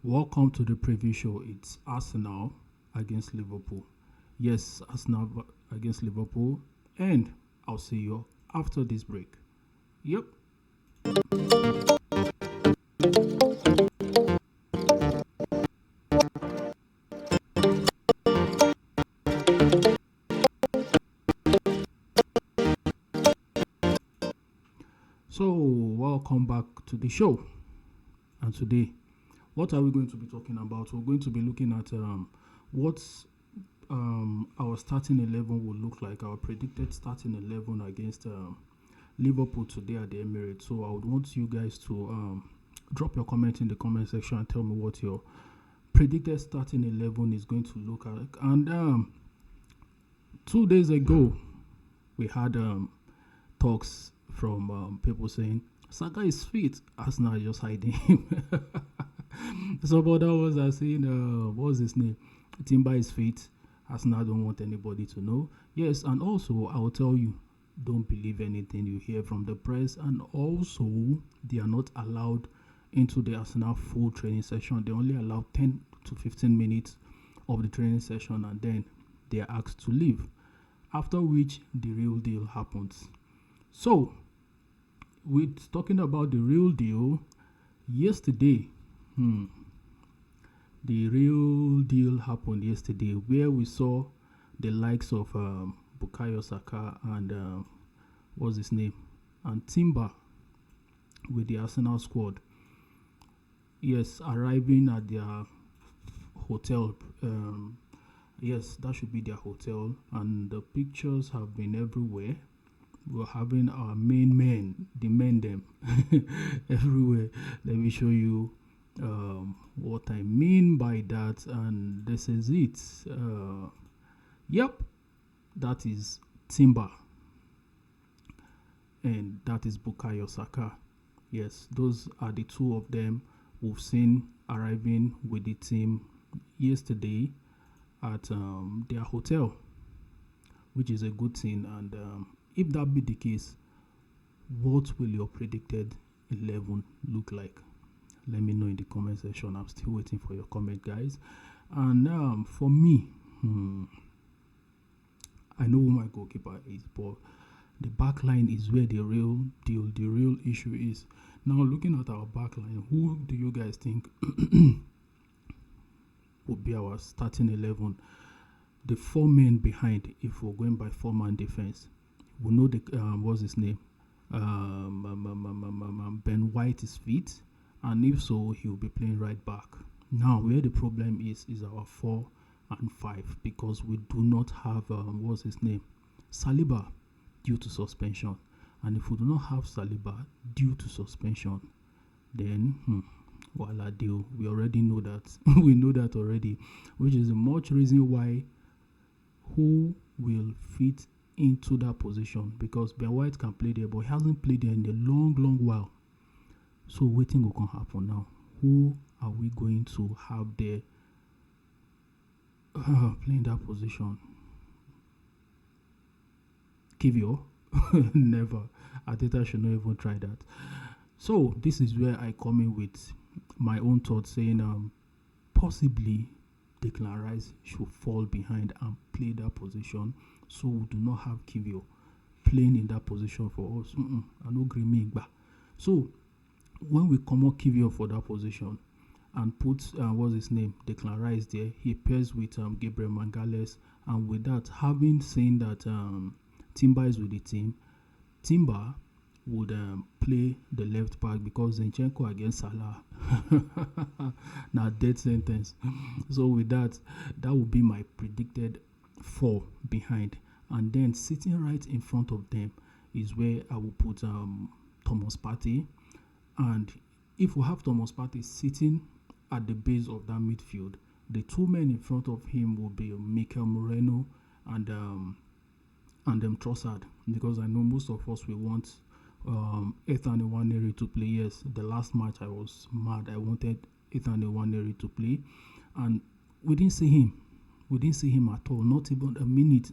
Welcome to the preview show. It's Arsenal against Liverpool. Yes, Arsenal against Liverpool. And I'll see you after this break. Yep. So, welcome back to the show. And today, what are we going to be talking about? We're going to be looking at what our starting 11 will look like, our predicted starting 11 against Liverpool today at the Emirates. So I would want you guys to drop your comment in the comment section and tell me what your predicted starting 11 is going to look like. And 2 days ago, we had talks from people saying Saka is fit. Arsenal is just hiding him. Some other ones are saying, what's his name? Timber is fit. Arsenal don't want anybody to know. Yes, and also I will tell you, don't believe anything you hear from the press. And also, they are not allowed into the Arsenal full training session. They only allow 10 to 15 minutes of the training session, and then they are asked to leave. After which, the real deal happens. So, with talking about the real deal, yesterday, the real deal happened yesterday, where we saw the likes of Bukayo Saka and what's his name, and Timber with the Arsenal squad. Yes, arriving at their hotel. Yes, that should be their hotel, and the pictures have been everywhere. We're having our main men, the men them, everywhere. Let me show you what I mean by that, and this is it. Yep, that is Timber, and that is Bukayo Saka. Yes, those are the two of them we've seen arriving with the team yesterday at their hotel, which is a good thing. And if that be the case, what will your predicted 11 look like? Let me know in the comment section. I'm still waiting for your comment, guys. And for me, I know who my goalkeeper is, but the back line is where the real deal, the real issue is. Now, looking at our back line, who do you guys think would be our starting 11? The four men behind, if we're going by four-man defense, we know the what's his name? Ben White is fit, and if so, he'll be playing right back. Now, where the problem is our 4 and 5, because we do not have what's his name? Saliba, due to suspension. And if we do not have Saliba due to suspension, then voila deal. We already know that. We know that already, which is a much reason why who will fit into that position, because Ben White can play there, but he hasn't played there in a long while. So waiting will can happen now. Who are we going to have there playing that position? Kivio? Never. Ateta should not even try that. So this is where I come in with my own thoughts, saying possibly Declan Rice should fall behind and play that position, so we do not have Kivio playing in that position for us. I no agree me. So when we come out Kivio for that position and put what's his name, Declan Rice there, he pairs with Gabriel Mangales, and with that, having seen that Timber is with the team, Timber would play the left back, because Zinchenko against Salah now death sentence. So with that would be my predicted 4 behind, and then sitting right in front of them is where I will put Thomas Partey. And if we have Thomas Partey sitting at the base of that midfield, the 2 men in front of him will be Mikel Moreno and Trossard, because I know most of us we want Ethan Nwaneri to play. Yes, the last match I was mad. I wanted Ethan Nwaneri to play, and we didn't see him. We didn't see him at all, not even a minute.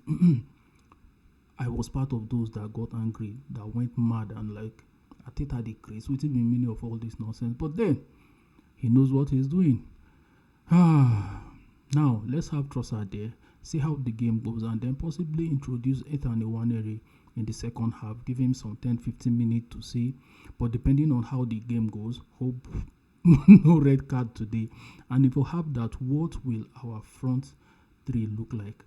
I was part of those that got angry, that went mad, and like, Ateta the craze, what is the meaning of all this nonsense? But then, he knows what he's doing. Now, let's have Trossard there, see how the game goes, and then possibly introduce Ethan Iwanere in the second half. Give him some 10-15 minutes to see. But depending on how the game goes, hope no red card today. And if we have that, what will our front three look like?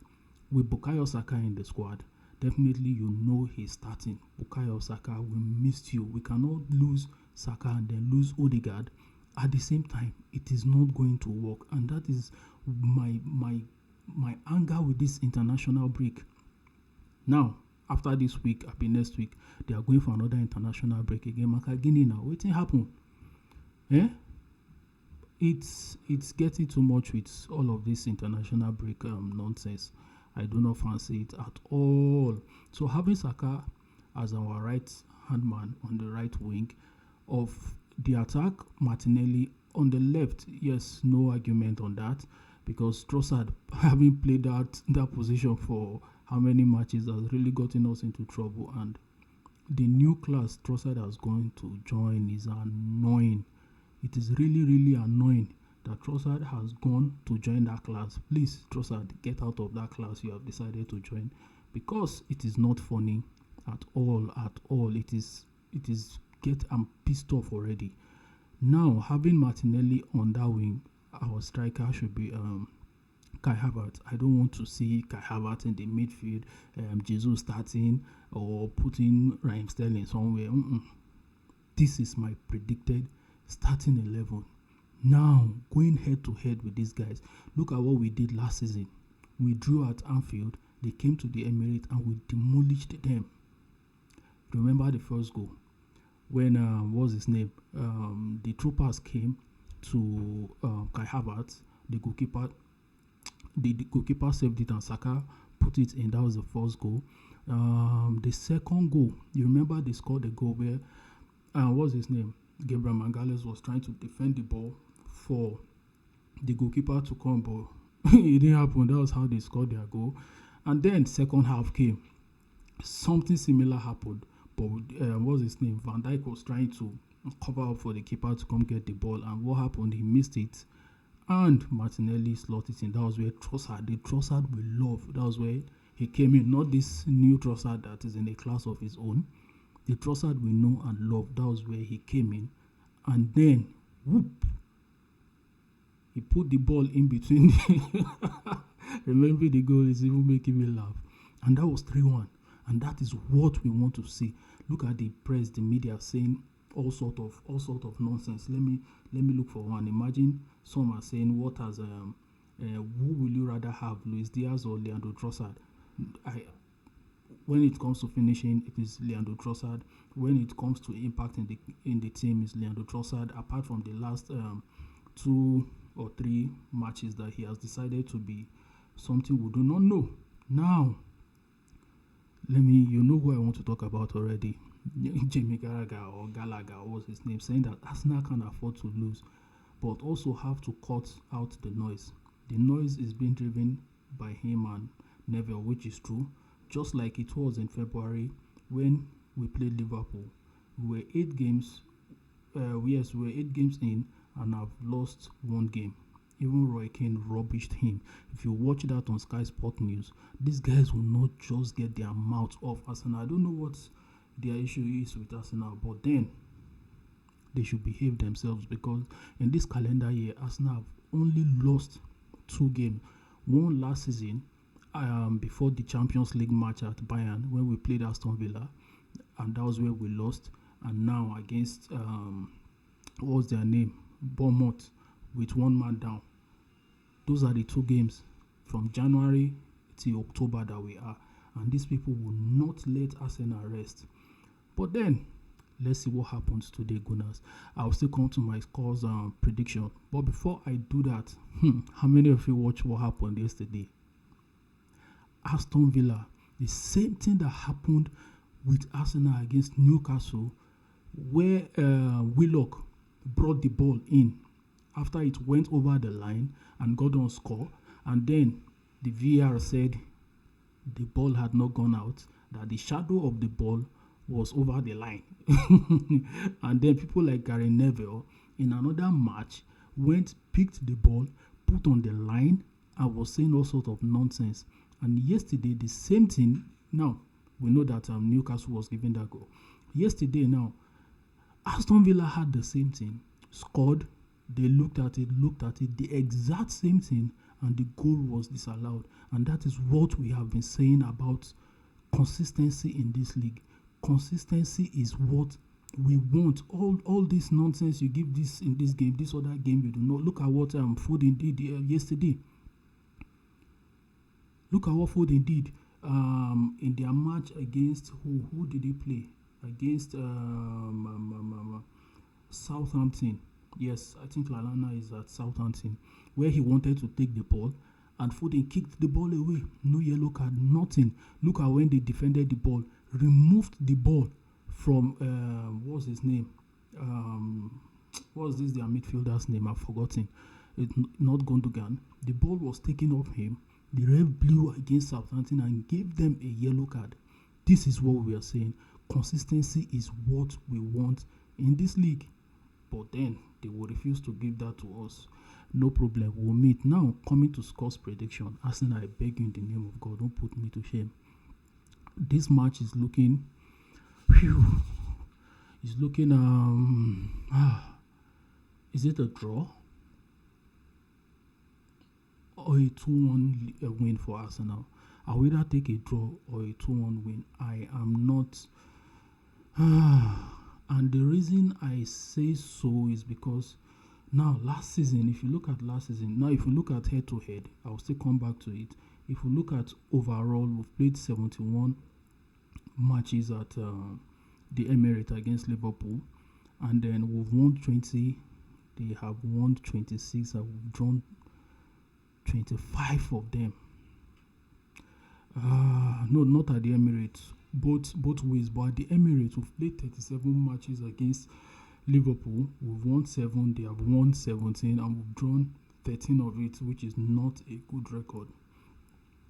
With Bukayo Saka in the squad, definitely you know he's starting. Bukayo Saka, we missed you. We cannot lose Saka and then lose Odegaard at the same time. It is not going to work, and that is my anger with this international break. Now, after this week, next week, they are going for another international break again. Makagini now, wetin happen? It's getting too much with all of this international break nonsense. I do not fancy it at all. So having Saka as our right hand man on the right wing of the attack, Martinelli on the left, yes, no argument on that, because Trossard, having played that position for how many matches, has really gotten us into trouble. And the new class Trossard has gone to join is annoying. It is really, really annoying that Trossard has gone to join that class. Please, Trossard, get out of that class you have decided to join, because it is not funny at all. I'm pissed off already. Now, having Martinelli on that wing, our striker should be Kai Havertz. I don't want to see Kai Havertz in the midfield, Jesus starting or putting Raheem Sterling somewhere. This is my predicted starting 11. Now, going head to head with these guys, look at what we did last season. We drew at Anfield, they came to the Emirates, and we demolished them. Remember the first goal when what's his name? The troopers came to Kai Havertz, the goalkeeper. The goalkeeper saved it and Saka put it in. That was the first goal. The second goal, you remember they scored a goal where what's his name? Gabriel Magalhaes was trying to defend the ball for the goalkeeper to come, but it didn't happen. That was how they scored their goal. And then second half came. Something similar happened, but what's his name? Van Dijk was trying to cover up for the keeper to come get the ball, and what happened? He missed it, and Martinelli slotted it in. That was where the Trossard we love, that was where he came in. Not this new Trossard that is in a class of his own. The Trossard we know and love, that was where he came in. And then, whoop, he put the ball in between. Remember the goal is even making me laugh. And that was 3-1. And that is what we want to see. Look at the press, the media saying all sort of nonsense. Let me look for one. Imagine some are saying, what has who will you rather have, Luis Diaz or Leandro Trossard? When it comes to finishing, it is Leandro Trossard. When it comes to impact in the team, it's Leandro Trossard. Apart from the last 2 or 3 matches that he has decided to be something we do not know. Now, you know who I want to talk about already. Jamie Gallagher, what's his name, saying that Arsenal can afford to lose, but also have to cut out the noise. The noise is being driven by him and Neville, which is true. Just like it was in February when we played Liverpool. We were 8 games. We were 8 games in and have lost 1 game. Even Roy Keane rubbished him. If you watch that on Sky Sport News, these guys will not just get their mouth off Arsenal. I don't know what their issue is with Arsenal, but then they should behave themselves, because in this calendar year, Arsenal have only lost 2 games. One last season, before the Champions League match at Bayern when we played Aston Villa, and that was where we lost. And now against what was their name, Bournemouth, with 1 man down. Those are the 2 games from January till October that we are, and these people will not let Arsenal rest. But then let's see what happens today, Gunners. I'll still come to my scores prediction, but before I do that, how many of you watched what happened yesterday? Aston Villa, the same thing that happened with Arsenal against Newcastle, where Willock brought the ball in after it went over the line and got on score, and then the VAR said the ball had not gone out, that the shadow of the ball was over the line. And then people like Gary Neville in another match picked the ball, put on the line and was saying all sorts of nonsense. And yesterday, the same thing. Now, we know that Newcastle was given that goal. Yesterday, now, Aston Villa had the same thing. Scored. They looked at it, the exact same thing, and the goal was disallowed. And that is what we have been saying about consistency in this league. Consistency is what we want. All this nonsense you give this in this game, this other game you do not. Look at what Foden did yesterday. Look at what Foden did in their match against who did he play? Against Southampton. Yes, I think Lallana is at Southampton, where he wanted to take the ball and Foden kicked the ball away. No yellow card, nothing. Look at when they defended the ball, removed the ball from what's his name? What's this their midfielder's name? I've forgotten. It's not Gundogan. The ball was taken off him. The ref blew against Southampton and gave them a yellow card. This is what we are saying. Consistency is what we want in this league. But then they will refuse to give that to us. No problem. We'll meet. Now, coming to Scott's prediction. Arsenal, I beg you in the name of God, don't put me to shame. This match is looking... It's looking... is it a draw? Or a 2-1 win for Arsenal? I'll either take a draw or a 2-1 win. I am not... And the reason I say so is because now last season, if you look at last season, now if you look at head to head, I'll still come back to it. If you look at overall, we've played 71 matches at the Emirates against Liverpool, and then we've won 20. They have won 26, and we've drawn 25 of them. No, not at the Emirates. Both ways, but at the Emirates, we've played 37 matches against Liverpool. We've won 7, they have won 17, and we've drawn 13 of it, which is not a good record.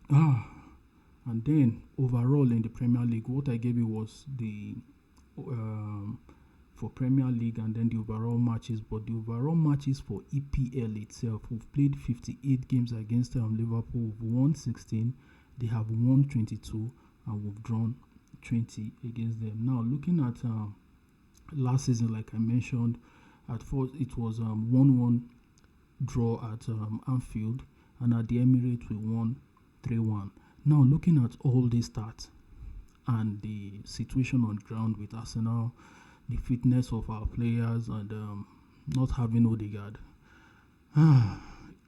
And then overall in the Premier League, what I gave you was the for Premier League and then the overall matches. But the overall matches for EPL itself, we've played 58 games against Liverpool. We've won 16, they have won 22, and we've drawn 20 against them. Now, looking at last season, like I mentioned, at first it was 1-1 draw at Anfield, and at the Emirates we won 3-1. Now, looking at all these stats and the situation on ground with Arsenal, the fitness of our players, and not having Odegaard,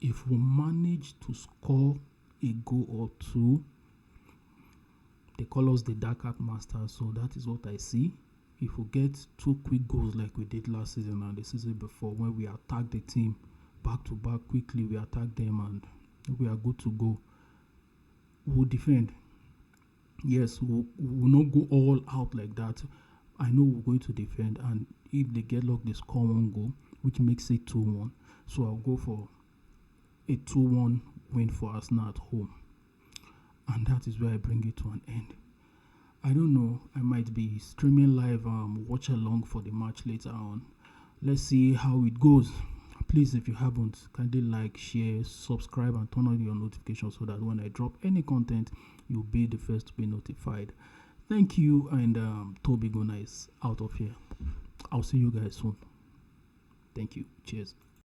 if we manage to score a goal or two, they call us the Dark Art Masters, so that is what I see. If we get 2 quick goals like we did last season and the season before, when we attack the team back to back quickly, we attack them and we are good to go. We'll defend. Yes, we'll not go all out like that. I know we're going to defend, and if they get luck, they score 1 goal, which makes it 2-1. So I'll go for a 2-1 win for Arsenal at home. And that is where I bring it to an end. I don't know, I might be streaming live watch along for the match later on. Let's see how it goes. Please, if you haven't, kindly like, share, subscribe, and turn on your notifications so that when I drop any content, you'll be the first to be notified. Thank you, and Toby Gona is out of here. I'll see you guys soon. Thank you. Cheers.